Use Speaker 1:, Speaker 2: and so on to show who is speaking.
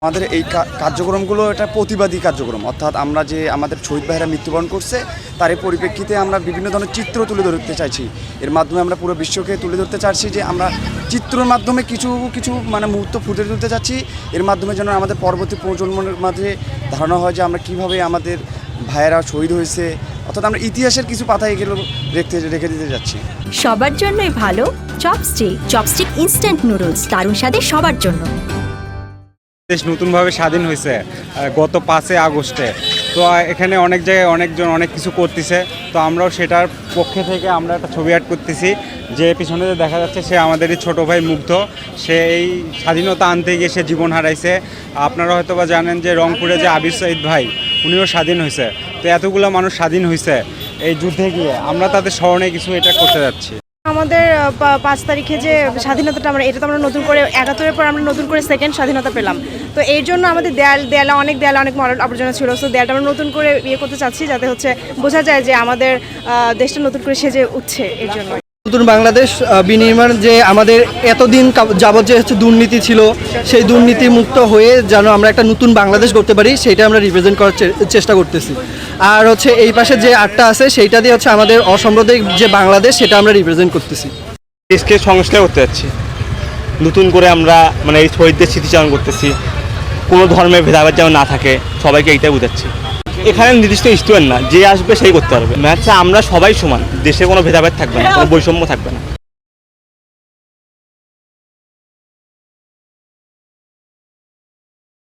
Speaker 1: আমাদের এই কার্যক্রমগুলো এটা প্রতিবাদী কার্যক্রম, অর্থাৎ আমরা যে আমাদের শহীদ ভাইয়েরা মৃত্যুবরণ করছে তার এই পরিপ্রেক্ষিতে আমরা বিভিন্ন ধরনের চিত্র তুলে ধরতে চাইছি। এর মাধ্যমে আমরা পুরো বিশ্বকে তুলে ধরতে চাইছি যে আমরা চিত্রের মাধ্যমে কিছু কিছু মুহূর্ত ফুটে তুলতে চাচ্ছি। এর মাধ্যমে যেন আমাদের পরবর্তী প্রজন্মের মাঝে ধারণা হয় যে আমরা কীভাবে আমাদের ভাইয়েরা শহীদ হয়েছে, অর্থাৎ আমরা ইতিহাসের কিছু পাতা এগুলো রেখে দিতে যাচ্ছি।
Speaker 2: সবার জন্যই ভালো চপস্টিক ইনস্ট্যান্ট নুডলস, দারুণ স্বাদে সবার জন্য।
Speaker 3: দেশ নতুনভাবে স্বাধীন হয়েছে গত 5 আগস্টে। তো এখানে অনেক জায়গায় অনেকজন অনেক কিছু করতেছে, তো আমরাও সেটার পক্ষে থেকে আমরা একটা ছবি আর্ট করতেছি। যে পিছনে দেখা যাচ্ছে সে আমাদেরই ছোট ভাই মুগ্ধ, সে এই স্বাধীনতা আনতে গিয়ে সে জীবন হারাইছে। আপনারা হয়তো বা জানেন যে রংপুরে যে আবির সাঈদ ভাই, উনিও স্বাধীন হয়েছে। তো এতগুলো মানুষ স্বাধীন হয়েছে এই যুদ্ধে গিয়ে, আমরা তাদের স্মরণে কিছু এটা করতে যাচ্ছি।
Speaker 4: আমাদের 5 তারিখে যে স্বাধীনতাটা এটা তো আমরা নতুন করে 71-এর পর আমরা নতুন করে সেকেন্ড স্বাধীনতা পেলাম। তো এই জন্য আমাদের দেয়ালে অনেক মডেল আবর্জনা ছিল। সো দেয়ালটা আমরা নতুন করে করতে চাচ্ছি, যাতে হচ্ছে বোঝা যায় যে আমাদের দেশটা নতুন করে সেজে উঠছে। এর জন্য
Speaker 5: নতুন বাংলাদেশ বিনির্মাণ, যে আমাদের এতদিন যাবত যে হচ্ছে দুর্নীতি ছিল, সেই দুর্নীতি মুক্ত হয়ে যেন আমরা একটা নতুন বাংলাদেশ করতে পারি, সেইটা আমরা রিপ্রেজেন্ট করার চেষ্টা করতেছি। আর হচ্ছে এই পাশে যে আর্টটা আছে সেইটা দিয়ে হচ্ছে আমাদের অসাম্প্রদায়িক যে বাংলাদেশ, সেটা আমরা রিপ্রেজেন্ট করতেছি।
Speaker 6: দেশকে সংস্কার করতে যাচ্ছি, নতুন করে আমরা মানে এই শহীদদের স্মৃতিচারণ করতেছি। কোনো ধর্মের ভেদাভেদ যেন না থাকে, সবাইকে এইটাই বোঝাচ্ছি। এখানে নির্দিষ্ট স্টুডেন্ট না, যে আসবে সেই করতে পারবে। ম্যাথে আমরা সবাই সমান, দেশে কোনো ভেদাভেদ থাকবে না, কোনো বৈষম্য থাকবে না।